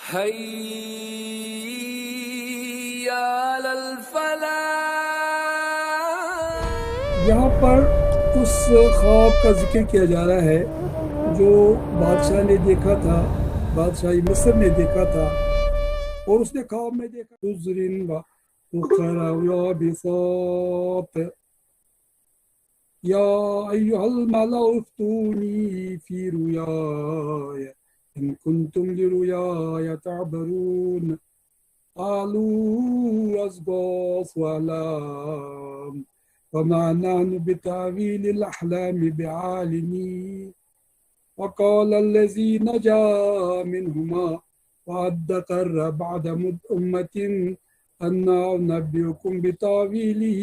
حي على الفلاح. یہاں پر اس خواب کا ذکر کیا جا رہا ہے جو بادشاہ نے دیکھا تھا، بادشاہی مصر نے دیکھا تھا، اور اس نے خواب میں دیکھا حضرن و اخرى ويابسات یا ایھا الملأ افتونی فی رؤیایا ان کنتم لرؤیایا تعبرون قالوا اضغاث احلام وما نحن بتأويل الأحلام بعالمين وقال الذي نجا منهما وادكر بعد أمة أنا أنبئكم بتأويله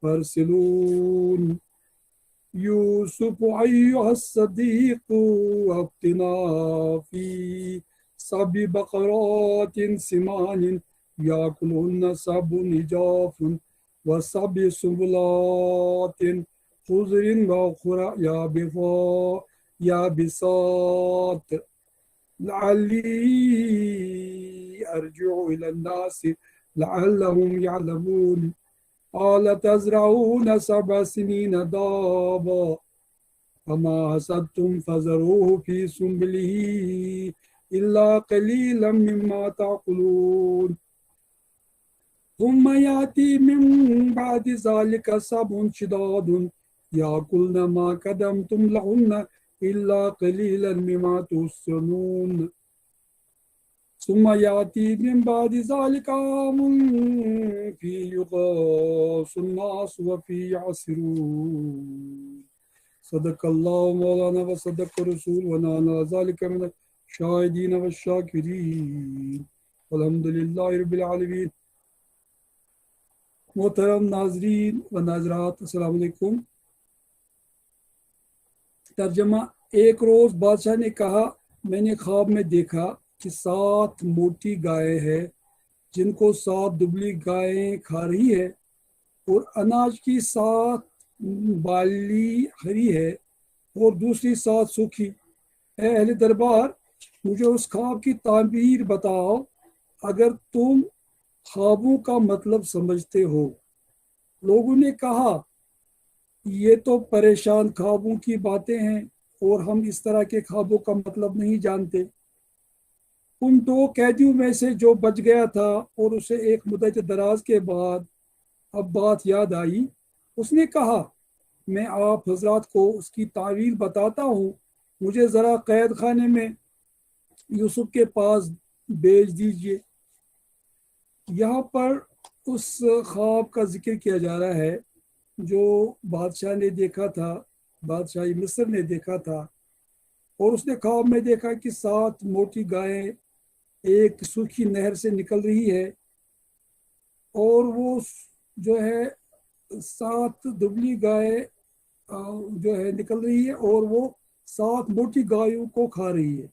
فارسلون يوسف أيها الصديق وافتنا في سبع بقرات سمان يأكلهن سبع عجاف وسبع سنبلات خضر وأخرى يابسات لعلي أرجع إلى الناس لعلهم يعلمون قال تزرعون 7 سنين دابا فما حصدتم فذروه في سنبله إلا قليلا مما تأكلون ثم يأتي من بعد ذلك 7 شداد يأكلن ما قدمتم لهن إلا قليلا مما تحصنون ثم يأتي من بعد ذلك عام فيه يغاث الناس وفيه يعصرون صدق الله مولانا وصدق رسول ونحن على ذلك من الشاهدين والشاكرين والحمد لله رب العالمين. محترم ناظرین و ناظرات، السلام علیکم. ترجمہ: ایک روز بادشاہ نے کہا، میں نے خواب میں دیکھا کہ 7 موٹی گائیں ہیں جن کو 7 دبلی گائیں کھا رہی ہے، اور اناج کی 7 بالی ہری ہے اور دوسری 7 سوکھی. اے اہل دربار، مجھے اس خواب کی تعبیر بتاؤ اگر تم خوابوں کا مطلب سمجھتے ہو. لوگوں نے کہا، یہ تو پریشان خوابوں کی باتیں ہیں اور ہم اس طرح کے خوابوں کا مطلب نہیں جانتے. ان 2 قیدیوں میں سے جو بچ گیا تھا اور اسے ایک مدت دراز کے بعد اب بات یاد آئی، اس نے کہا، میں آپ حضرات کو اس کی تعبیر بتاتا ہوں، مجھے ذرا قید خانے میں یوسف کے پاس بھیج دیجیے. یہاں پر اس خواب کا ذکر کیا جا رہا ہے جو بادشاہ نے دیکھا تھا، بادشاہی مصر نے دیکھا تھا، اور اس نے خواب میں دیکھا کہ 7 موٹی گائیں ایک سوکھی نہر سے نکل رہی ہے، اور وہ جو ہے 7 دبلی گائیں جو ہے نکل رہی ہے اور وہ 7 موٹی گایوں کو کھا رہی ہے،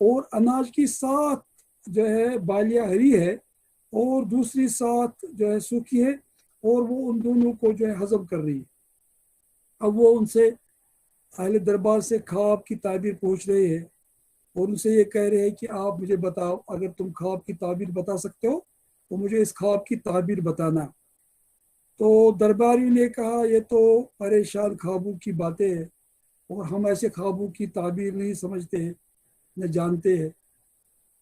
اور اناج کی 7 جو ہے بالیاں ہری ہے اور دوسری 7 جو ہے سوکھی ہے، اور وہ ان دونوں کو جو ہے ہضم کر رہی ہے. اب وہ ان سے اہل دربار سے خواب کی تعبیر پوچھ رہے ہیں اور ان سے یہ کہہ رہے ہیں کہ آپ مجھے بتاؤ، اگر تم خواب کی تعبیر بتا سکتے ہو تو مجھے اس خواب کی تعبیر بتانا. تو درباریوں نے کہا، یہ تو پریشان خوابوں کی باتیں ہیں اور ہم ایسے خوابوں کی تعبیر نہیں سمجھتے نہ جانتے ہیں.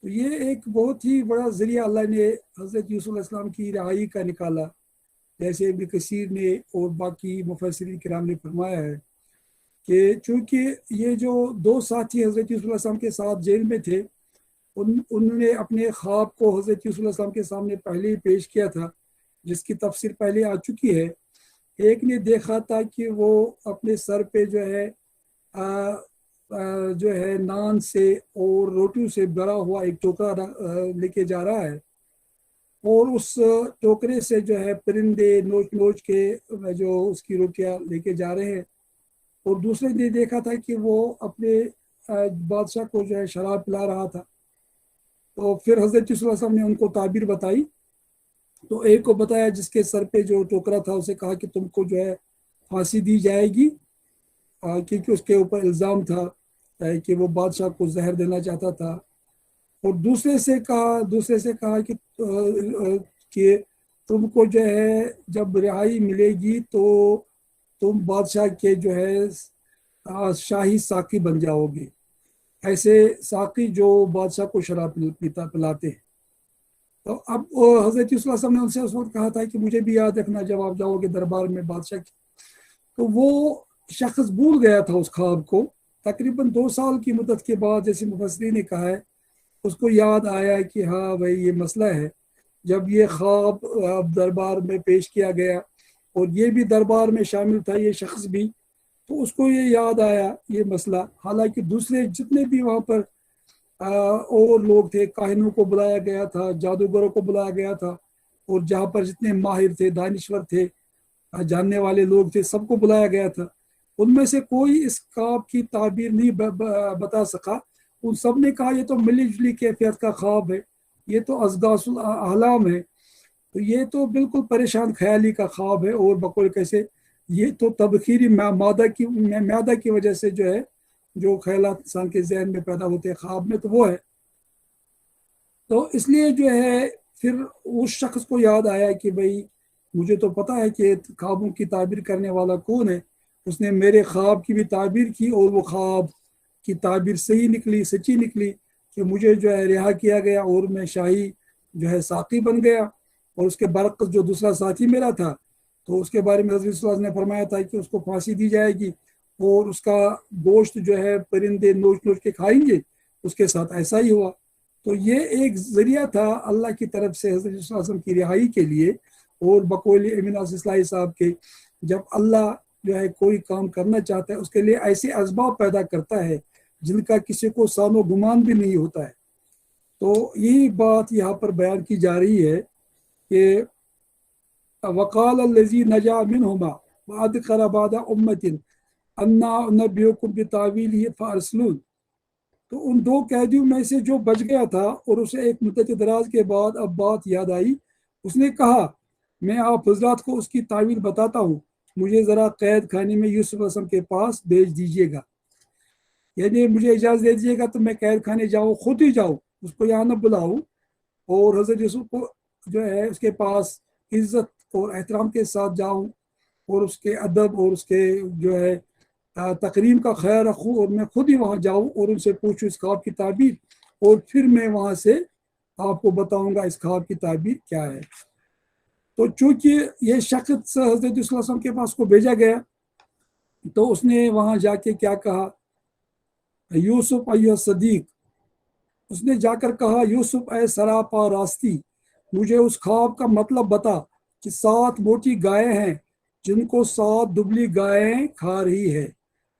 تو یہ ایک بہت ہی بڑا ذریعہ اللہ نے حضرت یوسف علیہ السلام کی رہائی کا نکالا، جیسے ابن کثیر نے اور باقی مفسرین کرام نے فرمایا ہے کہ چونکہ یہ جو 2 ساتھی حضرت یوسف علیہ السلام کے ساتھ جیل میں تھے، انہوں نے اپنے خواب کو حضرت یوسف علیہ السلام کے سامنے پہلے ہی پیش کیا تھا، جس کی تفسیر پہلے آ چکی ہے. ایک نے دیکھا تھا کہ وہ اپنے سر پہ جو ہے نان سے اور روٹیوں سے بھرا ہوا ایک ٹوکرا لے کے جا رہا ہے، اور اس ٹوکرے سے جو ہے پرندے نوچ نوچ کے جو اس کی روٹیاں لے کے جا رہے ہیں. اور دوسرے نے دیکھا تھا کہ وہ اپنے بادشاہ کو جو ہے شراب پلا رہا تھا. تو پھر حضرت صلی اللہ علیہ وسلم نے ان کو تعبیر بتائی. تو ایک کو بتایا جس کے سر پہ جو ٹوکرا تھا، اسے کہا کہ تم کو جو ہے پھانسی دی جائے گی، کیونکہ اس کے اوپر الزام تھا کہ وہ بادشاہ کو زہر دینا چاہتا تھا. اور دوسرے سے کہا کہ تم کو جو ہے جب رہائی ملے گی تو تم بادشاہ کے جو ہے شاہی ساقی بن جاؤ گے، ایسے ساقی جو بادشاہ کو شراب پلاتے ہیں۔ تو اب حضرت صلی اللہ علیہ وسلم نے ان سے اس وقت کہا تھا کہ مجھے بھی یاد رکھنا جب آپ جاؤ گے دربار میں بادشاہ کی۔ تو وہ شخص بھول گیا تھا اس خواب کو، تقریباً 2 سال کی مدت کے بعد، جیسے مفسرین نے کہا ہے، اس کو یاد آیا کہ ہاں بھائی یہ مسئلہ ہے۔ جب یہ خواب دربار میں پیش کیا گیا اور یہ بھی دربار میں شامل تھا یہ شخص بھی، تو اس کو یہ یاد آیا یہ مسئلہ، حالانکہ دوسرے جتنے بھی وہاں پر اور لوگ تھے، کاہنوں کو بلایا گیا تھا، جادوگروں کو بلایا گیا تھا، اور جہاں پر جتنے ماہر تھے، دانشور تھے، جاننے والے لوگ تھے، سب کو بلایا گیا تھا۔ ان میں سے کوئی اس خواب کی تعبیر نہیں بتا سکا۔ ان سب نے کہا یہ تو ملی جلی کیفیت کا خواب ہے، یہ تو اضغاث الاحلام ہے، تو یہ تو بالکل پریشان خیالی کا خواب ہے، اور بقول کیسے یہ تو تبخیری معدہ کی وجہ سے جو ہے جو خیالات انسان کے ذہن میں پیدا ہوتے ہیں خواب میں، تو وہ ہے۔ تو اس لیے جو ہے پھر اس شخص کو یاد آیا کہ بھئی مجھے تو پتا ہے کہ خوابوں کی تعبیر کرنے والا کون ہے۔ اس نے میرے خواب کی بھی تعبیر کی، اور وہ خواب کی تعبیر صحیح نکلی، سچی نکلی، کہ مجھے جو ہے رہا کیا گیا اور میں شاہی جو ہے ساقی بن گیا۔ اور اس کے برعکس جو دوسرا ساتھی میرا تھا، تو اس کے بارے میں حضرت صلی اللہ علیہ وسلم نے فرمایا تھا کہ اس کو پھانسی دی جائے گی اور اس کا گوشت جو ہے پرندے نوچ نوچ کے کھائیں گے۔ اس کے ساتھ ایسا ہی ہوا۔ تو یہ ایک ذریعہ تھا اللہ کی طرف سے حضرت صلی اللہ علیہ وسلم کی رہائی کے لیے، اور بقول امین اصلاحی صاحب کے جب اللہ جو ہے کوئی کام کرنا چاہتا ہے اس کے لیے ایسے اسباب پیدا کرتا ہے جن کا کسی کو سان و گمان بھی نہیں ہوتا ہے۔ تو یہی بات یہاں پر بیان کی جا رہی ہے کہ وقال الذی نجا منہما وادخل بعد امۃ انا انبئکم بتاویلہ فارسلون۔ تو ان 2 قیدیوں میں سے جو بچ گیا تھا اور اسے ایک مدت دراز کے بعد اب بات یاد آئی، اس نے کہا میں آپ حضرات کو اس کی تعویل بتاتا ہوں، مجھے ذرا قید خانے میں یوسف علیہ السلام کے پاس بھیج دیجیے گا، یعنی مجھے اجازت دے دیجیے گا تو میں قید خانے جاؤں، خود ہی جاؤں، اس کو یہاں نہ بلاؤں، اور حضرت یوسف کو جو ہے اس کے پاس عزت اور احترام کے ساتھ جاؤں، اور اس کے ادب اور اس کے جو ہے تقریم کا خیال رکھوں، اور میں خود ہی وہاں جاؤں اور ان سے پوچھوں اس خواب کی تعبیر، اور پھر میں وہاں سے آپ کو بتاؤں گا اس خواب کی تعبیر کیا ہے۔ تو چونکہ یہ شخص حضرت صلی اللہ علیہ وسلم کے پاس کو بھیجا گیا، تو اس نے وہاں جا کے کیا کہا، یوسف ایھا صدیق، اس نے جا کر کہا یوسف اے سراپا راستی، مجھے اس خواب کا مطلب بتا کہ 7 موٹی گائیں ہیں جن کو 7 دبلی گائیں کھا رہی ہے،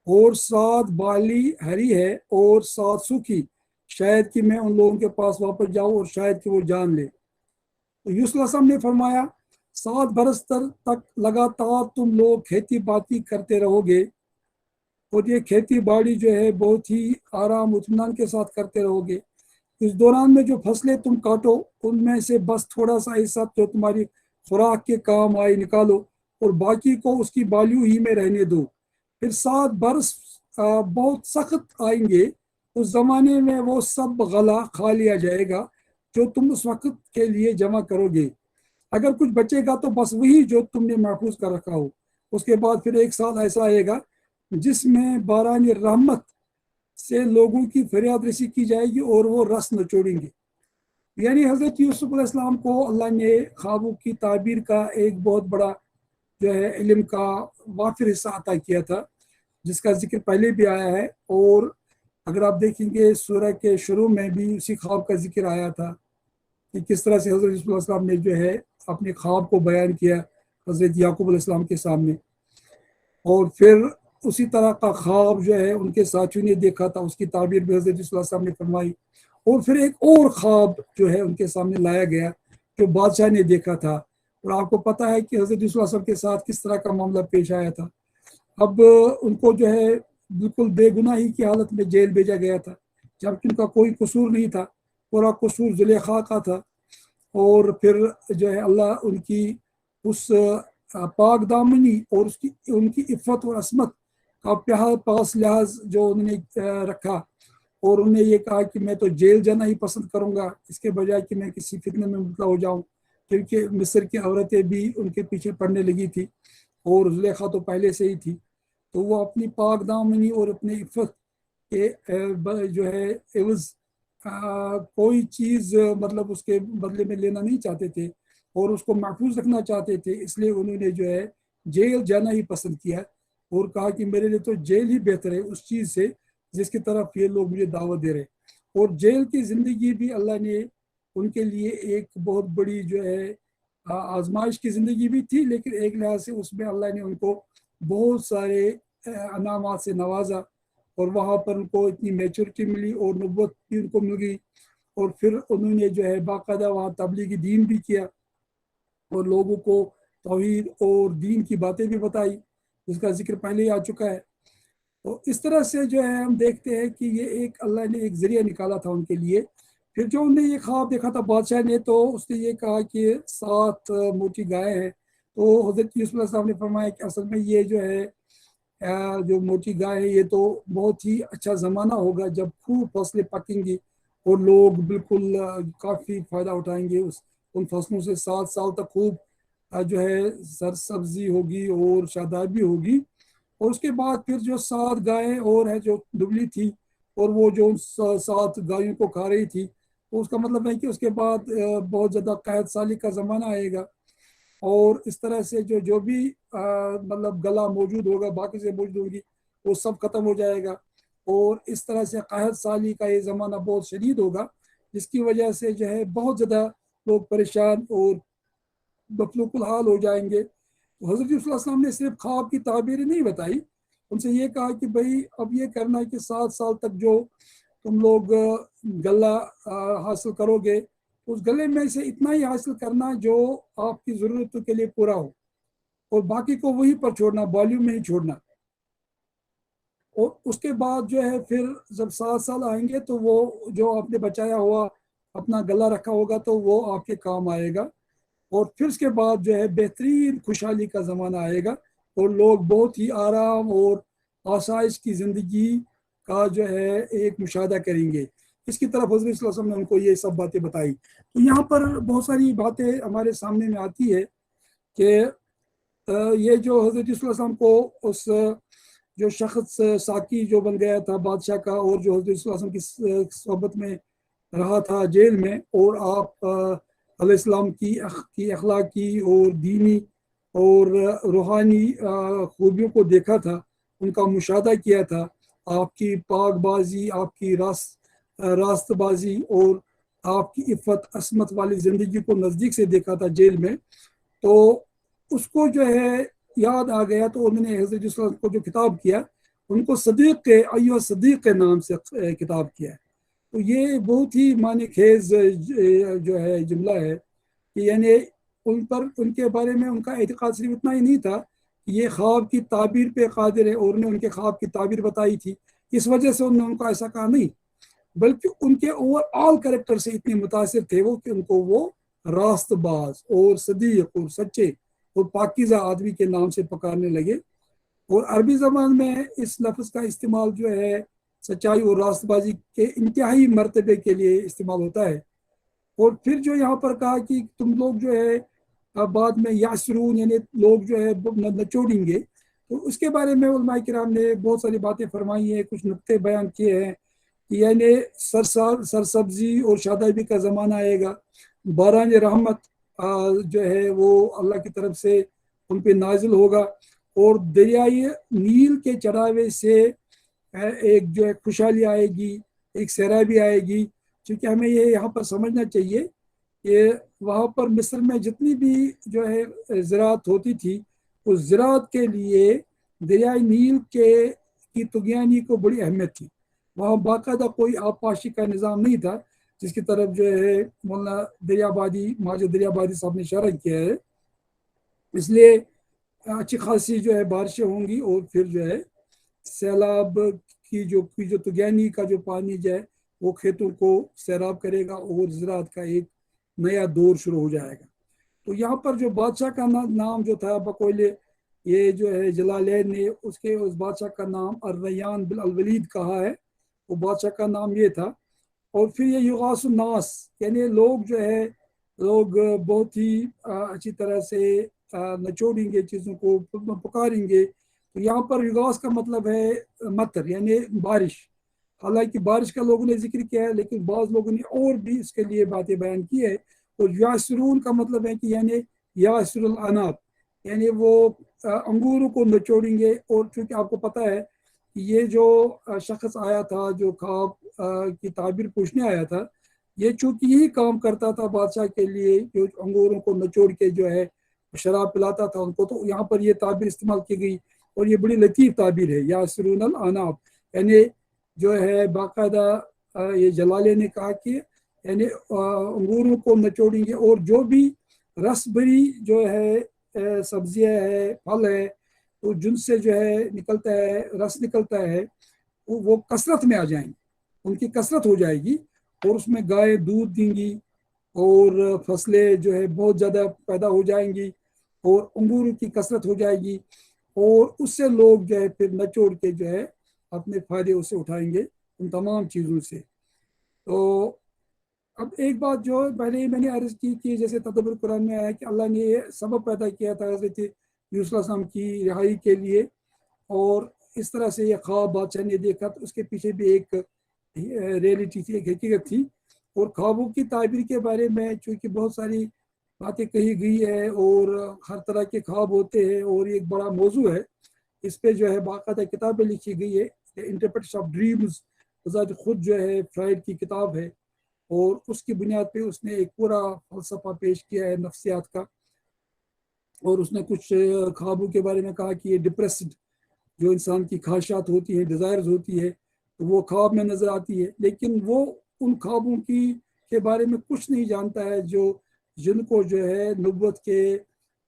اور 7 بالی ہری ہے اور 7 سوکھی، شاید کہ میں ان لوگوں کے پاس واپس جاؤں اور شاید کہ وہ جان لے۔ تو یوسف علیہ السلام نے فرمایا 7 برس تک لگاتار تم لوگ کھیتی باڑی کرتے رہو گے، اور یہ کھیتی باڑی جو ہے بہت ہی آرام و اطمینان کے ساتھ کرتے رہو گے۔ اس دوران میں جو فصلیں تم کاٹو ان میں سے بس تھوڑا سا حصہ جو تمہاری خوراک کے کام آئے نکالو، اور باقی کو اس کی بالیوں ہی میں رہنے دو۔ پھر 7 برس بہت سخت آئیں گے، اس زمانے میں وہ سب غلہ کھا لیا جائے گا جو تم اس وقت کے لیے جمع کرو گے، اگر کچھ بچے گا تو بس وہی جو تم نے محفوظ کر رکھا ہو۔ اس کے بعد پھر 1 سال ایسا آئے گا جس میں باران رحمت سے لوگوں کی فریاد رسی کی جائے گی اور وہ رس نچوڑیں گے۔ یعنی حضرت یوسف علیہ السلام کو اللہ نے خوابوں کی تعبیر کا ایک بہت بڑا جو ہے علم کا وافر حصہ عطا کیا تھا، جس کا ذکر پہلے بھی آیا ہے، اور اگر آپ دیکھیں گے سورہ کے شروع میں بھی اسی خواب کا ذکر آیا تھا کہ کس طرح سے حضرت یوسف علیہ السلام نے جو ہے اپنے خواب کو بیان کیا حضرت یعقوب علیہ السلام کے سامنے، اور پھر اسی طرح کا خواب جو ہے ان کے ساتھیوں نے دیکھا تھا، اس کی تعبیر بھی حضرت صلی اللہ علیہ وسلم نے فرمائی، اور پھر ایک اور خواب جو ہے ان کے سامنے لایا گیا جو بادشاہ نے دیکھا تھا، اور آپ کو پتہ ہے کہ حضرت صلی اللہ علیہ وسلم کے ساتھ کس طرح کا معاملہ پیش آیا تھا۔ اب ان کو جو ہے بالکل بے گناہی کی حالت میں جیل بھیجا گیا تھا، جبکہ ان کا کوئی قصور نہیں تھا، پورا قصور زلیخا کا تھا، اور پھر جو ہے اللہ ان کی اس پاک دامنی اور ان کی عفت اور عصمت کا پاس لحاظ جو انہوں نے رکھا، اور انہیں یہ کہا کہ میں تو جیل جانا ہی پسند کروں گا اس کے بجائے کہ میں کسی فتنے میں مبتلا ہو جاؤں، کیونکہ مصر کی عورتیں بھی ان کے پیچھے پڑنے لگی تھی اور زلیخا تو پہلے سے ہی تھی، تو وہ اپنی پاک دامنی اور اپنے عفت کے جو ہے عوض کوئی چیز مطلب اس کے بدلے میں لینا نہیں چاہتے تھے اور اس کو محفوظ رکھنا چاہتے تھے، اس لیے انہوں نے جو ہے جیل جانا ہی پسند کیا اور کہا کہ میرے لیے تو جیل ہی بہتر ہے اس چیز سے جس کی طرف یہ لوگ مجھے دعوت دے رہے۔ اور جیل کی زندگی بھی اللہ نے ان کے لیے ایک بہت بڑی جو ہے آزمائش کی زندگی بھی تھی، لیکن ایک لحاظ سے اس میں اللہ نے ان کو بہت سارے انعامات سے نوازا اور وہاں پر ان کو اتنی میچورٹی ملی اور نبوت بھی ان کو مل گئی، اور پھر انہوں نے جو ہے باقاعدہ وہاں تبلیغی دین بھی کیا اور لوگوں کو توحید اور دین کی باتیں بھی بتائی جس کا ذکر پہلے ہی آ چکا ہے۔ تو اس طرح سے جو ہے ہم دیکھتے ہیں کہ یہ ایک اللہ نے ایک ذریعہ نکالا تھا ان کے لیے۔ پھر جو انہوں نے یہ خواب دیکھا تھا بادشاہ نے، تو اس نے یہ کہا کہ 7 موٹی گائے ہیں، تو حضرت یوسف علیہ السلام نے فرمایا کہ اصل میں یہ جو ہے جو موٹی گائے ہے یہ تو بہت ہی اچھا زمانہ ہوگا جب خوب فصلیں پکیں گی اور لوگ بالکل کافی فائدہ اٹھائیں گے ان فصلوں سے، 7 سال تک خوب جو ہے سرسبزی ہوگی اور شادابی ہوگی، اور اس کے بعد پھر جو 7 گائیں اور ہے جو دبلی تھی اور وہ جو 7 گایوں کو کھا رہی تھی، تو اس کا مطلب ہے کہ اس کے بعد بہت زیادہ قحط سالی کا زمانہ آئے گا، اور اس طرح سے جو بھی مطلب گلا موجود ہوگا باقی سے موجود ہوگی وہ سب ختم ہو جائے گا، اور اس طرح سے قحط سالی کا یہ زمانہ بہت شدید ہوگا جس کی وجہ سے جو ہے بہت زیادہ لوگ پریشان اور مفلوق الحال ہو جائیں گے۔ تو حضرت صلی اللہ علیہ وسلم نے صرف خواب کی تعبیر نہیں بتائی، ان سے یہ کہا کہ بھائی اب یہ کرنا ہے کہ 7 سال تک جو تم لوگ غلہ حاصل کرو گے اس گلے میں سے اتنا ہی حاصل کرنا جو آپ کی ضرورتوں کے لیے پورا ہو، اور باقی کو وہیں پر چھوڑنا، بالیوں میں ہی چھوڑنا، اور اس کے بعد جو ہے پھر جب 7 سال آئیں گے تو وہ جو آپ نے بچایا ہوا اپنا گلہ رکھا ہوگا تو وہ آپ کے کام آئے گا، اور پھر اس کے بعد جو ہے بہترین خوشحالی کا زمانہ آئے گا اور لوگ بہت ہی آرام اور آسائش کی زندگی کا جو ہے ایک مشاہدہ کریں گے۔ اس کی طرف حضرت صلی اللہ علیہ وسلم نے ان کو یہ سب باتیں بتائی۔ تو یہاں پر بہت ساری باتیں ہمارے سامنے میں آتی ہے کہ یہ جو حضرت صلی اللہ علیہ وسلم کو اس جو شخص ساقی جو بن گیا تھا بادشاہ کا اور جو حضرت صلی اللہ علیہ وسلم کی صحبت میں رہا تھا جیل میں، اور آپ علیہ السلام کی اخلاقی اور دینی اور روحانی خوبیوں کو دیکھا تھا، ان کا مشاہدہ کیا تھا، آپ کی پاک بازی، آپ کی راست بازی اور آپ کی عفت عصمت والی زندگی کو نزدیک سے دیکھا تھا جیل میں، تو اس کو جو ہے یاد آ گیا، تو انہوں نے حضرت صلی اللہ علیہ وسلم کو جو خطاب کیا ان کو صدیق ایھا صدیق کے نام سے خطاب کیا ہے۔ تو یہ بہت ہی معنی خیز جو ہے جملہ ہے کہ یعنی ان کے بارے میں ان کا اعتقاد صرف اتنا ہی نہیں تھا کہ یہ خواب کی تعبیر پہ قادر ہے، اور انہوں نے ان کے خواب کی تعبیر بتائی تھی اس وجہ سے انہوں نے ان کو ایسا کہا نہیں، بلکہ ان کے اوور آل کریکٹر سے اتنے متاثر تھے وہ کہ ان کو وہ راست باز اور صدیق اور سچے اور پاکیزہ آدمی کے نام سے پکارنے لگے، اور عربی زبان میں اس لفظ کا استعمال جو ہے سچائی اور راست بازی کے انتہائی مرتبے کے لیے استعمال ہوتا ہے۔ اور پھر جو یہاں پر کہا کہ تم لوگ جو ہے بعد میں یاسرون یعنی لوگ جو ہے نچوڑیں گے، تو اس کے بارے میں علماء کرام نے بہت ساری باتیں فرمائی ہیں، کچھ نقطے بیان کیے ہیں کہ یعنی سرسبزی اور شادابی کا زمانہ آئے گا، باران رحمت جو ہے وہ اللہ کی طرف سے ان پہ نازل ہوگا، اور دریائے نیل کے چڑھاوے سے ایک جو ہے خوشحالی آئے گی، ایک سیرابی آئے گی، چونکہ ہمیں یہ یہاں پر سمجھنا چاہیے کہ وہاں پر مصر میں جتنی بھی جو ہے زراعت ہوتی تھی اس زراعت کے لیے دریائے نیل کی طغیانی کو بڑی اہمیت تھی، وہاں باقاعدہ کوئی آبپاشی کا نظام نہیں تھا جس کی طرف جو ہے مولانا دریابادی ماجد دریابادی صاحب نے اشارہ کیا ہے، اس لیے اچھی خاصی جو ہے بارشیں ہوں گی، اور پھر جو ہے سیلاب کی جو طغیانی کا جو پانی جو ہے وہ کھیتوں کو سیراب کرے گا اور زراعت کا ایک نیا دور شروع ہو جائے گا۔ تو یہاں پر جو بادشاہ کا نام جو تھا بقول یہ جو ہے جلالین نے اس بادشاہ کا نام الریان بن الولید کہا ہے، وہ بادشاہ کا نام یہ تھا. اور پھر یہ یغاث الناس یعنی لوگ جو ہے لوگ بہت ہی اچھی طرح سے نچوڑیں گے چیزوں کو پکاریں گے. تو یہاں پر یغاث کا مطلب ہے مطر یعنی بارش. حالانکہ بارش کا لوگوں نے ذکر کیا ہے لیکن بعض لوگوں نے اور بھی اس کے لیے باتیں بیان کی ہے. اور یاسرون کا مطلب ہے کہ یعنی یاسر العناب یعنی وہ انگوروں کو نچوڑیں گے. اور چونکہ آپ کو پتہ ہے کہ یہ جو شخص آیا تھا جو خواب کی تعبیر پوچھنے آیا تھا یہ چونکہ یہی کام کرتا تھا بادشاہ کے لیے جو انگوروں کو نچوڑ کے جو ہے شراب پلاتا تھا ان کو. تو یہاں پر یہ تعبیر استعمال کی گئی اور یہ بڑی لطیف تعبیر ہے یاسرون العناب یعنی جو ہے باقاعدہ یہ جلالے نے کہا کہ یعنی انگوروں کو نچوڑیں گے اور جو بھی رس بری جو ہے سبزیاں ہے پھل ہے تو جن سے جو ہے نکلتا ہے رس نکلتا ہے وہ کثرت میں آ جائیں گے. ان کی کثرت ہو جائے گی اور اس میں گائے دودھ دیں گی اور فصلیں جو ہے بہت زیادہ پیدا ہو جائیں گی اور انگوروں کی کثرت ہو جائے گی اور اس سے لوگ جو ہے پھر نچوڑ کے جو ہے اپنے فائدے اسے اٹھائیں گے ان تمام چیزوں سے. تو اب ایک بات جو پہلے ہی میں نے عرض کی کہ جیسے تدبر قرآن میں آیا کہ اللہ نے یہ سبب پیدا کیا تھا حضرت یوسف علیہ السلام کی رہائی کے لیے اور اس طرح سے یہ خواب بادشاہ نے دیکھا تو اس کے پیچھے بھی ایک ریئلٹی تھی ایک حقیقت تھی. اور خوابوں کی تعبیر کے بارے میں چونکہ بہت ساری باتیں کہی گئی ہے اور ہر طرح کے خواب ہوتے ہیں اور یہ ایک بڑا موضوع ہے. اس پہ جو ہے باقاعدہ کتابیں لکھی گئی ہے انٹرپریٹیشن آف ڈریمز بذات خود جو ہے فرائڈ کی کتاب ہے اور اس کی بنیاد پہ اس نے ایک پورا فلسفہ پیش کیا ہے نفسیات کا. اور اس نے کچھ خوابوں کے بارے میں کہا کہ یہ ڈپریسڈ جو انسان کی خواہشات ہوتی ہے ڈیزائرز ہوتی ہے تو وہ خواب میں نظر آتی ہے لیکن وہ ان خوابوں کے بارے میں کچھ نہیں جانتا ہے جن کو جو ہے نبوت کے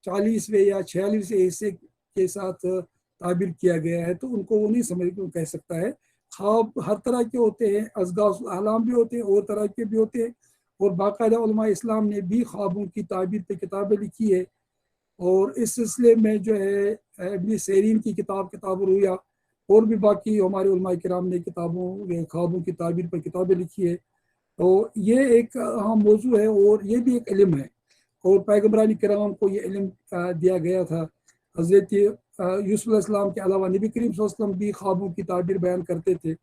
40ویں یا 46ویں حصے کے ساتھ تعبیر کیا گیا ہے تو ان کو وہ نہیں کہہ سکتا ہے. خواب ہر طرح کے ہوتے ہیں اضغاث الاحلام بھی ہوتے ہیں اور طرح کے بھی ہوتے ہیں اور باقاعدہ علماء اسلام نے بھی خوابوں کی تعبیر پہ کتابیں لکھی ہے. اور اس سلسلے میں جو ہے ابن سیرین کی کتاب رویا اور بھی باقی ہمارے علماء کرام نے خوابوں کی تعبیر پر کتابیں لکھی ہے. تو یہ ایک اہم موضوع ہے اور یہ بھی ایک علم ہے اور پیغمبران کرام کو یہ علم دیا گیا تھا. حضرت یوسف علیہ السلام کے علاوہ نبی کریم صلی اللہ علیہ وسلم بھی خوابوں کی تعبیر بیان کرتے تھے.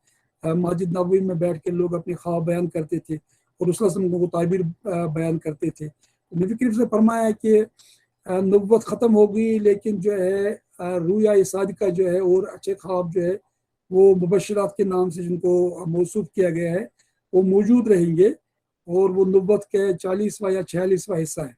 مسجد نبوی میں بیٹھ کے لوگ اپنے خواب بیان کرتے تھے اور رسول اللہ علیہ وسلم کو تعبیر بیان کرتے تھے. نبی کریم سے فرمایا کہ نبوت ختم ہو گئی لیکن جو ہے رویا صادقہ جو ہے اور اچھے خواب جو ہے وہ مبشرات کے نام سے جن کو موصوف کیا گیا ہے وہ موجود رہیں گے اور وہ نبوت کے 40واں یا 46واں حصہ ہے.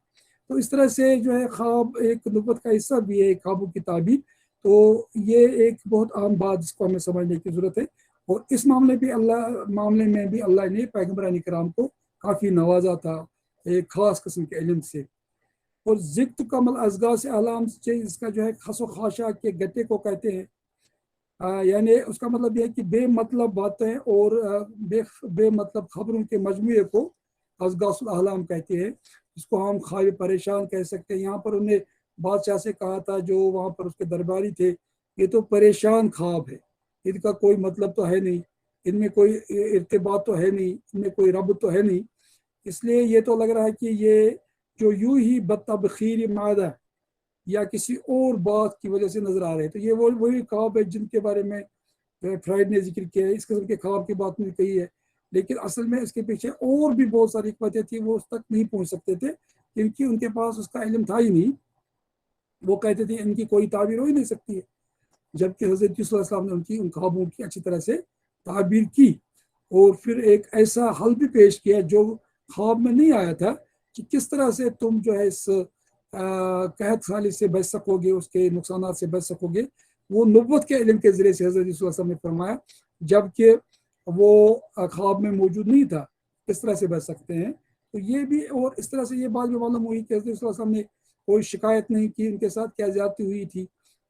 تو اس طرح سے جو ہے خواب ایک نبوت کا حصہ بھی ہے خوابوں کی تعبیر. تو یہ ایک بہت اہم بات جس کو ہمیں سمجھنے کی ضرورت ہے اور اس معاملے میں بھی اللہ نے پیغمبران کرام کو کافی نوازا تھا ایک خاص قسم کے علم سے. اور ذکر کمل اضغاث احلام سے اس کا جو ہے خس و خاشا کے گٹے کو کہتے ہیں. یعنی اس کا مطلب یہ ہے کہ بے مطلب باتیں اور بے مطلب خبروں کے مجموعے کو اضغاث الاحلام کہتے ہیں جس کو ہم خواب پریشان کہہ سکتے ہیں. یہاں پر انہیں بادشاہ سے کہا تھا جو وہاں پر اس کے درباری تھے یہ تو پریشان خواب ہے ان کا کوئی مطلب تو ہے نہیں ان میں کوئی ارتباط تو ہے نہیں ان میں کوئی ربط تو ہے نہیں اس لیے یہ تو لگ رہا ہے کہ یہ جو یوں ہی بدتبخیر معدہ یا کسی اور بات کی وجہ سے نظر آ رہے ہیں. تو یہ وہی خواب ہے جن کے بارے میں فرائڈ نے ذکر کیا ہے. اس قسم کے خواب کی بات نہیں کہی ہے لیکن اصل میں اس کے پیچھے اور بھی بہت ساری حکمتیں تھیں وہ اس تک نہیں پہنچ سکتے تھے کیونکہ ان کے پاس اس کا علم تھا ہی نہیں. وہ کہتے تھے ان کی کوئی تعبیر ہو ہی نہیں سکتی ہے جبکہ حضرت یوسف علیہ السلام نے ان خوابوں کی اچھی طرح سے تعبیر کی اور پھر ایک ایسا حل بھی پیش کیا جو خواب میں نہیں آیا تھا کہ کس طرح سے تم جو ہے اس قحط سالی سے بچ سکو گے اس کے نقصانات سے بچ سکو گے. وہ نبوت کے علم کے ذریعے سے حضرت یوسف علیہ السلام نے فرمایا جبکہ وہ خواب میں موجود نہیں تھا کس طرح سے بچ سکتے ہیں. تو یہ بھی اور اس طرح سے یہ بات بھی معلوم ہوئی کہ حضرت یوسف علیہ السلام نے کوئی شکایت نہیں کی ان کے ساتھ کیا زیادتی ہوئی تھی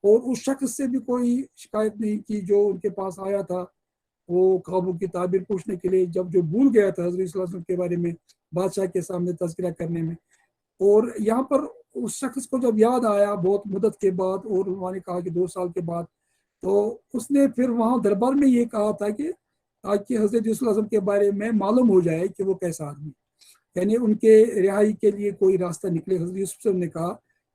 اور اس شخص سے بھی کوئی شکایت نہیں کی جو ان کے پاس آیا تھا وہ خوابوں کی تعبیر پوچھنے کے لیے جو بھول گیا تھا حضرت صلی اللہ علیہ وسلم کے بارے میں بادشاہ کے سامنے تذکرہ کرنے میں. اور یہاں پر اس شخص کو جب یاد آیا بہت مدت کے بعد اور انہوں نے کہا کہ 2 سال کے بعد تو اس نے پھر وہاں دربار میں یہ کہا تھا کہ تاکہ حضرت یوسف علیہ السلام کے بارے میں معلوم ہو جائے کہ وہ کیسا آدمی، یعنی ان کے رہائی کے لیے کوئی راستہ نکلے۔ حضرت یوسف علیہ السلام نے کہا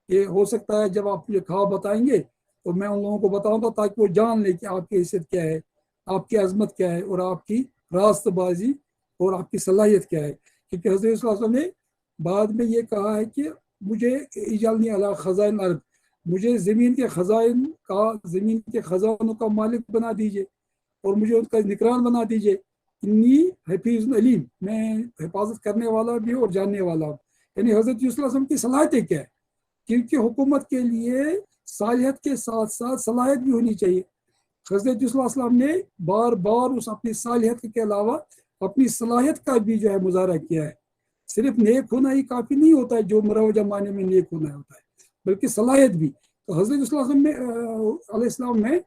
کہ ہو سکتا ہے جب آپ مجھے خواب بتائیں گے تو میں ان لوگوں کو بتاؤں گا تاکہ وہ جان لیں کہ آپ کی حیثیت کیا ہے، آپ کی عظمت کیا ہے، اور آپ کی راست بازی اور آپ کی صلاحیت کیا ہے۔ کیونکہ حضرت صلی اللہ علیہ وسلم نے بعد میں یہ کہا ہے کہ مجھے اجعلنی علی خزائن الارض، مجھے زمین کے خزائن کا، زمین کے خزانوں کا مالک بنا دیجئے اور مجھے ان کا نگران بنا دیجئے۔ انی حفیظ علیم، میں حفاظت کرنے والا بھی اور جاننے والا ہوں۔ یعنی حضرت یوسف علیہ السلام کی صلاحیتیں کیا ہے، کیونکہ حکومت کے لیے صالحیت کے ساتھ ساتھ صلاحیت بھی ہونی چاہیے۔ حضرت یوسف علیہ السلام نے بار بار اس اپنی صالحیت کے علاوہ اپنی صلاحیت کا بھی جو ہے مظاہرہ کیا ہے۔ صرف نیک ہونا ہی کافی نہیں ہوتا ہے، جو مروجہ معنی میں نیک ہونا ہوتا ہے، بلکہ صلاحیت بھی۔ تو حضرت صلی اللہ علیہ السلام میں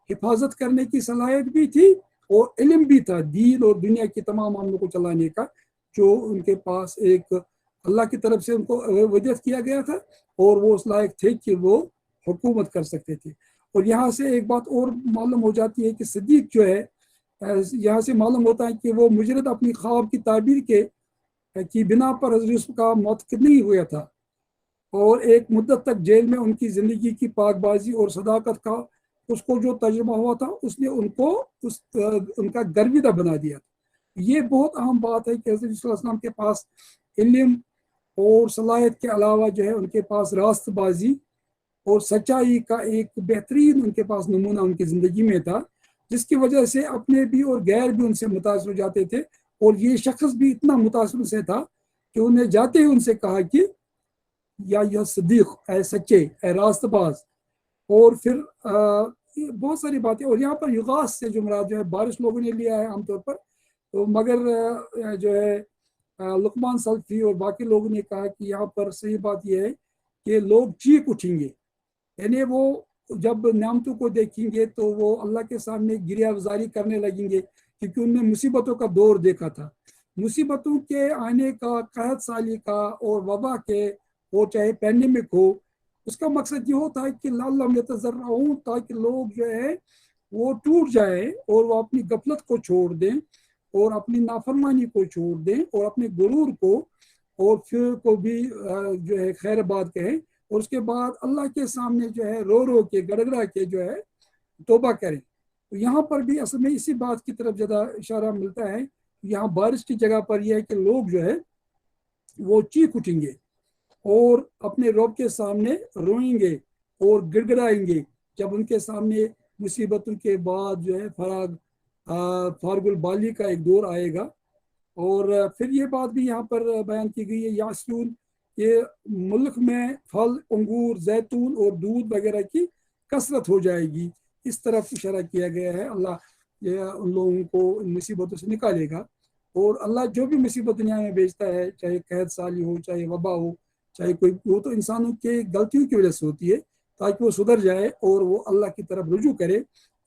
حفاظت کرنے کی صلاحیت بھی تھی اور علم بھی تھا دین اور دنیا کے تمام معاملوں کو چلانے کا، جو ان کے پاس ایک اللہ کی طرف سے ان کو وجہ کیا گیا تھا، اور وہ اس لائق تھے کہ وہ حکومت کر سکتے تھے۔ اور یہاں سے ایک بات اور معلوم ہو جاتی ہے کہ صدیق جو ہے، یہاں سے معلوم ہوتا ہے کہ وہ مجرد اپنی خواب کی تعبیر کی بنا پر حضرت یوسف کا معتقد نہیں ہوا تھا، اور ایک مدت تک جیل میں ان کی زندگی کی پاک بازی اور صداقت کا اس کو جو تجربہ ہوا تھا، اس نے ان کو ان کا گرویدہ بنا دیا تھا۔ یہ بہت اہم بات ہے کہ حضرت صلی اللہ علیہ وسلم کے پاس علم اور صلاحیت کے علاوہ جو ہے ان کے پاس راست بازی اور سچائی کا ایک بہترین ان کے پاس نمونہ ان کی زندگی میں تھا، جس کی وجہ سے اپنے بھی اور غیر بھی ان سے متاثر ہو جاتے تھے۔ اور یہ شخص بھی اتنا متاثر سے تھا کہ انہیں جاتے ہی ان سے کہا کہ یا یہ صدیق، اے سچے، اے راست باز۔ اور پھر بہت ساری باتیں، اور یہاں پر یغاث سے جو مراد جو ہے بارش لوگوں نے لیا ہے عام طور پر، تو مگر جو ہے لقمان سلفی اور باقی لوگوں نے کہا کہ یہاں پر صحیح بات یہ ہے کہ لوگ چیخ اٹھیں گے، یعنی وہ جب نعمتوں کو دیکھیں گے تو وہ اللہ کے سامنے گریہ گزاری کرنے لگیں گے، کیونکہ ان نے مصیبتوں کا دور دیکھا تھا۔ مصیبتوں کے آنے کا، قحط سالی کا اور وبا کے، وہ چاہے پینڈیمک ہو، اس کا مقصد یہ ہوتا ہے کہ لعلہم یتضرعون، تاکہ لوگ جو ہے وہ ٹوٹ جائیں اور وہ اپنی غفلت کو چھوڑ دیں اور اپنی نافرمانی کو چھوڑ دیں اور اپنے غرور کو اور پھر کو بھی جو ہے خیر بات کہیں، اور اس کے بعد اللہ کے سامنے جو ہے رو رو کے گڑ گڑا کے جو ہے توبہ کریں۔ تو یہاں پر بھی اصل میں اسی بات کی طرف زیادہ اشارہ ملتا ہے۔ یہاں بارش کی جگہ پر یہ ہے کہ لوگ جو ہے وہ چیخ اٹھیں گے اور اپنے رب کے سامنے روئیں گے اور گڑ گڑائیں گے، جب ان کے سامنے مصیبتوں کے بعد جو ہے فارغ البالی کا ایک دور آئے گا۔ اور پھر یہ بات بھی یہاں پر بیان کی گئی ہے، یاسون، کہ ملک میں پھل، انگور، زیتون اور دودھ وغیرہ کی کثرت ہو جائے گی۔ اس طرف اشارہ کیا گیا ہے، اللہ یہ ان لوگوں کو ان مصیبتوں سے نکالے گا، اور اللہ جو بھی مصیبت دنیا میں بھیجتا ہے، چاہے قحط سالی ہو، چاہے وبا ہو، چاہے کوئی، وہ تو انسانوں کے غلطیوں کی وجہ سے ہوتی ہے، تاکہ وہ سدھر جائے اور وہ اللہ کی طرف رجوع کرے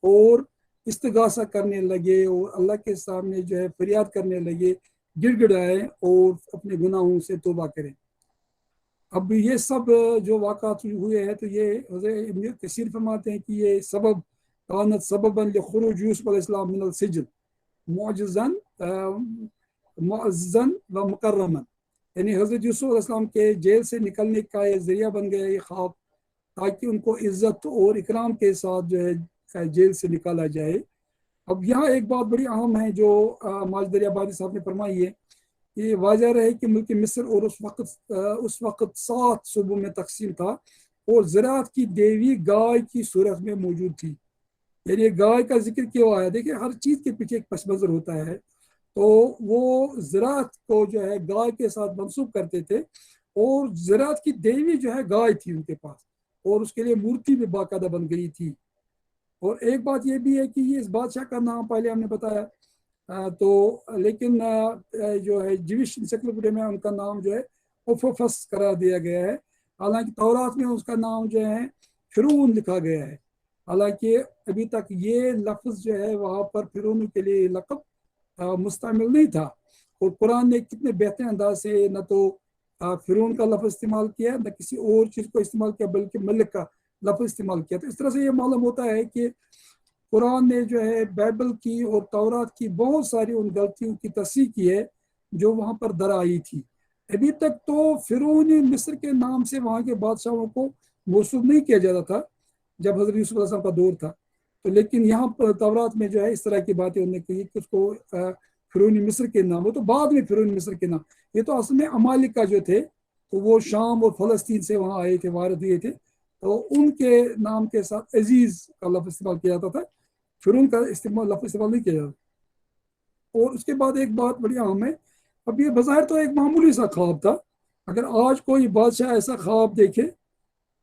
اور استغاثہ کرنے لگے اور اللہ کے سامنے جو ہے فریاد کرنے لگے، گڑ گڑائے اور اپنے گناہوں سے توبہ کریں۔ اب یہ سب جو واقعات ہوئے ہیں، تو یہ حضرت ابن کثیر فرماتے ہیں کہ یہ سبب کانت سببا لخروج یوسف علیہ السلام من السجن معززا و مکرما، یعنی حضرت یوسف علیہ السلام کے جیل سے نکلنے کا یہ ذریعہ بن گیا یہ خواب، تاکہ ان کو عزت اور اکرام کے ساتھ جو ہے جیل سے نکالا جائے۔ اب یہاں ایک بات بڑی اہم ہے جو ماجد دریابادی صاحب نے فرمائی ہے، یہ واضح رہے کہ ملک مصر اور اس وقت 7 صوبوں میں تقسیم تھا، اور زراعت کی دیوی گائے کی صورت میں موجود تھی۔ یعنی گائے کا ذکر کیوں آیا؟ دیکھیں، ہر چیز کے پیچھے ایک پس منظر ہوتا ہے، تو وہ زراعت کو جو ہے گائے کے ساتھ منسوب کرتے تھے، اور زراعت کی دیوی جو ہے گائے تھی ان کے پاس، اور اس کے لیے مورتی بھی باقاعدہ بن گئی تھی۔ اور ایک بات یہ بھی ہے کہ یہ اس بادشاہ کا نام پہلے ہم نے بتایا، تو لیکن جو ہے جوش انسائکلوپیڈیا میں ان کا نام جو ہے اوفوفس قرار دیا گیا ہے، حالانکہ تورات میں اس کا نام جو ہے فرعون لکھا گیا ہے، حالانکہ ابھی تک یہ لفظ جو ہے وہاں پر فرعون کے لیے لقب مستعمل نہیں تھا۔ اور قرآن نے کتنے بہترین انداز سے نہ تو فرعون کا لفظ استعمال کیا، نہ کسی اور چیز کو استعمال کیا، بلکہ ملک کا لفظ استعمال کیا۔ تو اس طرح سے یہ معلوم ہوتا ہے کہ قرآن نے جو ہے بائبل کی اور تورات کی بہت ساری ان غلطیوں کی تصحیح کی ہے جو وہاں پر در آئی تھی۔ ابھی تک تو فرعون مصر کے نام سے وہاں کے بادشاہوں کو موصوف نہیں کیا جاتا تھا جب حضرت یوسف علیہ السلام کا دور تھا، تو لیکن یہاں پر تورات میں جو ہے اس طرح کی باتیں انہوں نے کہی کہ اس کو فرعون مصر کے نام، وہ تو بعد میں فرعون مصر کے نام، یہ تو اصل میں امالکہ جو تھے تو وہ شام اور فلسطین سے وہاں آئے تھے، وارد ہوئے تھے، تو ان کے نام کے ساتھ عزیز کا لفظ استعمال کیا جاتا تھا، فرعون کا لفظ استعمال نہیں کیا جاتا۔ اور اس کے بعد ایک بات بڑی اہم ہے، اب یہ بظاہر تو ایک معمولی سا خواب تھا، اگر آج کوئی بادشاہ ایسا خواب دیکھے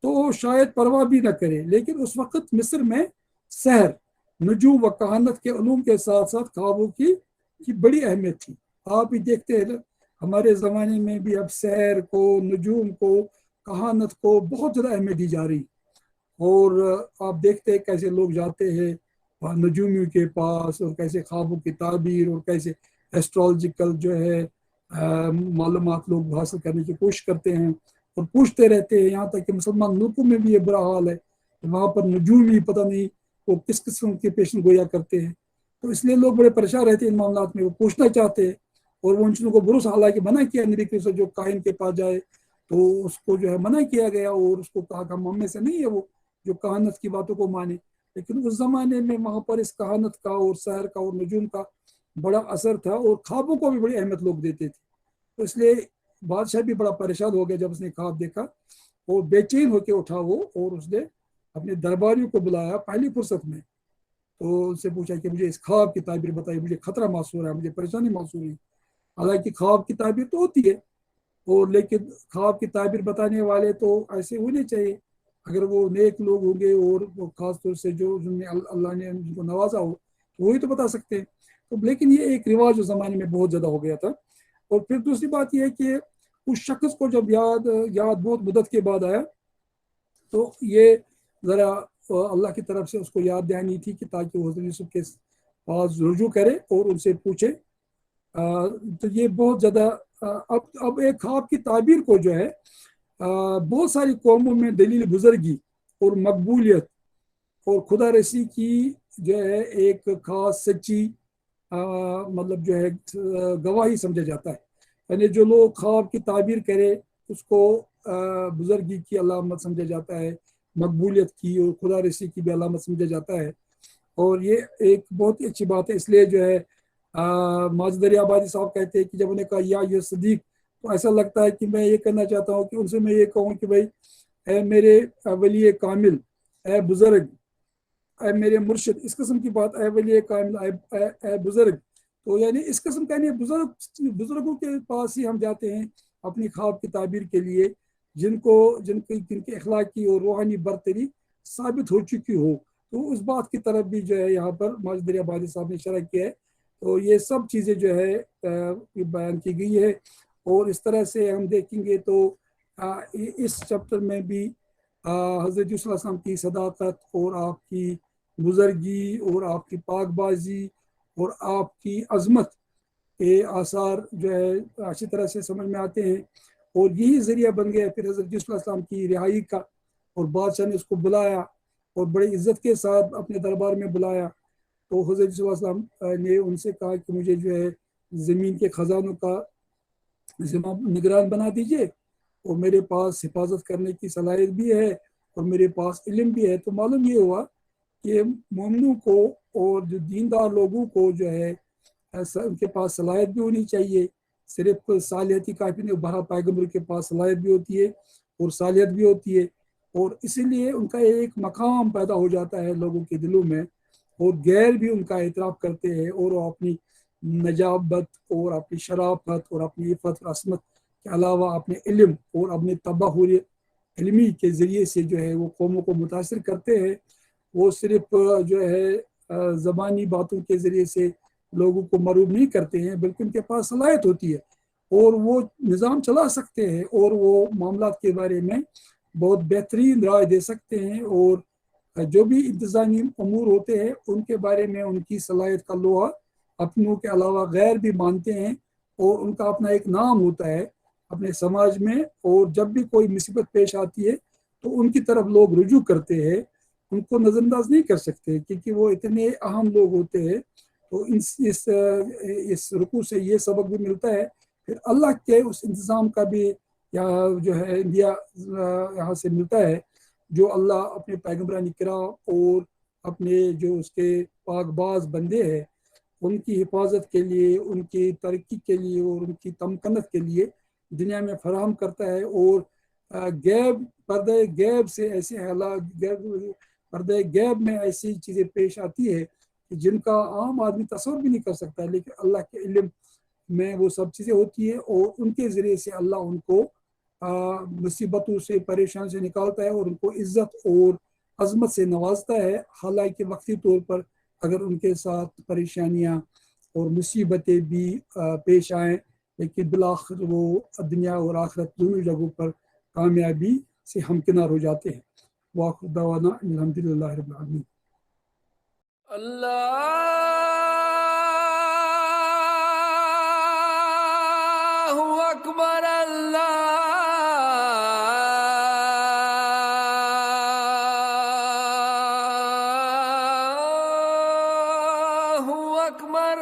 تو شاید پرواہ بھی نہ کرے، لیکن اس وقت مصر میں سحر، نجوم و کہانت کے علوم کے ساتھ ساتھ خوابوں کی بڑی اہمیت تھی۔ آپ بھی دیکھتے ہیں ہمارے زمانے میں بھی اب سحر کو، نجوم کو، کہانت کو بہت زیادہ اہمیت دی جا رہی، اور آپ دیکھتے ہیں کیسے لوگ جاتے ہیں نجومیوں کے پاس اور کیسے خوابوں کی تعبیر اور کیسے ایسٹرولوجیکل جو ہے معلومات لوگ حاصل کرنے کی کوشش کرتے ہیں اور پوچھتے رہتے ہیں، یہاں تک کہ مسلمان ملکوں میں بھی یہ برا حال ہے، وہاں پر نجوم ہی پتہ نہیں وہ کس قسم کے پیشن گویا کرتے ہیں، تو اس لیے لوگ بڑے پریشان رہتے ہیں ان معاملات میں، وہ پوچھنا چاہتے ہیں اور وہ ان چیزوں کو بروس حالانکہ منع کیا نبی کے جو کاہن کے پاس جائے تو اس کو جو ہے منع کیا گیا اور اس کو کہا کہ ہم میں سے نہیں ہے وہ جو کہانت کی باتوں کو مانے، لیکن اس زمانے میں وہاں پر اس کہانت کا اور سحر کا اور نجوم کا بڑا اثر تھا اور خوابوں کو بھی بڑی اہمیت لوگ دیتے تھے، تو اس لیے بادشاہ بھی بڑا پریشان ہو گیا جب اس نے خواب دیکھا اور بے چین ہو کے اٹھا وہ، اور اس نے اپنے درباریوں کو بلایا پہلی فرصت میں، تو ان سے پوچھا کہ مجھے اس خواب کی تعبیر بتائیے، مجھے خطرہ محسوس ہے، مجھے پریشانی محسوس ہے۔ حالانکہ خواب کی تعبیر تو ہوتی ہے، اور لیکن خواب کی تعبیر بتانے والے تو ایسے ہونے چاہیے، اگر وہ نیک لوگ ہوں گے اور وہ خاص طور سے جو جن میں اللہ نے ان کو نوازا ہو تو وہی تو بتا سکتے ہیں، تو لیکن یہ ایک رواج اس زمانے میں بہت زیادہ ہو گیا تھا۔ اور پھر دوسری بات یہ ہے کہ اس شخص کو جب یاد بہت مدت کے بعد آیا تو یہ ذرا اللہ کی طرف سے اس کو یاد دہانی تھی کہ تاکہ وہ حضرت یوسف کے پاس رجوع کرے اور ان سے پوچھے، تو یہ بہت زیادہ اب ایک خواب کی تعبیر کو جو ہے بہت ساری قوموں میں دلیل بزرگی اور مقبولیت اور خدا رسی کی جو ہے ایک خاص سچی مطلب جو ہے گواہی سمجھا جاتا ہے، یعنی جو لوگ خواب کی تعبیر کرے اس کو بزرگی کی علامت سمجھا جاتا ہے، مقبولیت کی اور خدا رسی کی بھی علامت سمجھا جاتا ہے، اور یہ ایک بہت ہی اچھی بات ہے۔ اس لیے جو ہے ماجد علی آبادی صاحب کہتے ہیں کہ جب انہیں کہا یا یہ صدیق، تو ایسا لگتا ہے کہ میں یہ کہنا چاہتا ہوں کہ ان سے میں یہ کہوں کہ بھائی اے میرے ولی کامل، اے بزرگ، اے میرے مرشد، اس قسم کی بات، اے ولی کامل، اے بزرگ، تو یعنی اس قسم کا بزرگوں کے پاس ہی ہم جاتے ہیں اپنی خواب کی تعبیر کے لیے جن کے اخلاقی اور روحانی برتری ثابت ہو چکی ہو، تو اس بات کی طرف بھی جو ہے یہاں پر ماجد علی آبادی صاحب نے اشارہ کیا ہے، تو یہ سب چیزیں جو ہے بیان کی گئی ہے، اور اس طرح سے ہم دیکھیں گے تو اس چیپٹر میں بھی حضرت یوسف علیہ السلام کی صداقت اور آپ کی بزرگی اور آپ کی پاک بازی اور آپ کی عظمت کے آثار جو ہے اچھی طرح سے سمجھ میں آتے ہیں، اور یہی ذریعہ بن گیا پھر حضرت یوسف علیہ السلام کی رہائی کا، اور بادشاہ نے اس کو بلایا اور بڑی عزت کے ساتھ اپنے دربار میں بلایا، تو حضرت یوسف علیہ السلام نے ان سے کہا کہ مجھے جو ہے زمین کے خزانوں کا نگران بنا دیجئے، اور میرے پاس حفاظت کرنے کی صلاحیت بھی ہے اور میرے پاس علم بھی ہے۔ تو معلوم یہ ہوا کہ مومنوں کو اور جو دیندار لوگوں کو جو ہے ان کے پاس صلاحیت بھی ہونی چاہیے، صرف صالحیت ہی کافی نہیں، بہرحال پیغمبر کے پاس صلاحیت بھی ہوتی ہے اور صالحیت بھی ہوتی ہے، اور اسی لیے ان کا ایک مقام پیدا ہو جاتا ہے لوگوں کے دلوں میں، اور غیر بھی ان کا اعتراف کرتے ہیں، اور وہ اپنی نجابت اور اپنی شرافت اور اپنی عفت اور عصمت کے علاوہ اپنے علم اور اپنے تبحر علمی کے ذریعے سے جو ہے وہ قوموں کو متاثر کرتے ہیں، وہ صرف جو ہے زبانی باتوں کے ذریعے سے لوگوں کو مروب نہیں کرتے ہیں، بلکہ ان کے پاس صلاحیت ہوتی ہے اور وہ نظام چلا سکتے ہیں اور وہ معاملات کے بارے میں بہت بہترین رائے دے سکتے ہیں، اور جو بھی انتظامی امور ہوتے ہیں ان کے بارے میں ان کی صلاحیت کا لوہا اپنوں کے علاوہ غیر بھی مانتے ہیں، اور ان کا اپنا ایک نام ہوتا ہے اپنے سماج میں، اور جب بھی کوئی مصیبت پیش آتی ہے تو ان کی طرف لوگ رجوع کرتے ہیں، ان کو نظر انداز نہیں کر سکتے کیونکہ وہ اتنے اہم لوگ ہوتے ہیں. تو اس رکوع سے یہ سبق بھی ملتا ہے. پھر اللہ کے اس انتظام کا بھی جو ہے انڈیا یہاں سے ملتا ہے جو اللہ اپنے پیغمبران کرام اور اپنے جو اس کے پاک باز بندے ہیں ان کی حفاظت کے لیے، ان کی ترقی کے لیے اور ان کی تمکنت کے لیے دنیا میں فراہم کرتا ہے. اور پردہ غیب سے ایسے حالات، پردہ غیب میں ایسی چیزیں پیش آتی ہے جن کا عام آدمی تصور بھی نہیں کر سکتا، لیکن اللہ کے علم میں وہ سب چیزیں ہوتی ہیں اور ان کے ذریعے سے اللہ ان کو مصیبتوں سے، پریشان سے نکالتا ہے اور ان کو عزت اور عظمت سے نوازتا ہے. حالانکہ وقتی طور پر اگر ان کے ساتھ پریشانیاں اور مصیبتیں بھی پیش آئیں، لیکن بالآخر وہ دنیا اور آخرت دونوں جگہوں پر کامیابی سے ہمکنار ہو جاتے ہیں. وآخر دعوانا الحمدللہ رب العالمین. اللہ اکبر، اللہ اکبر.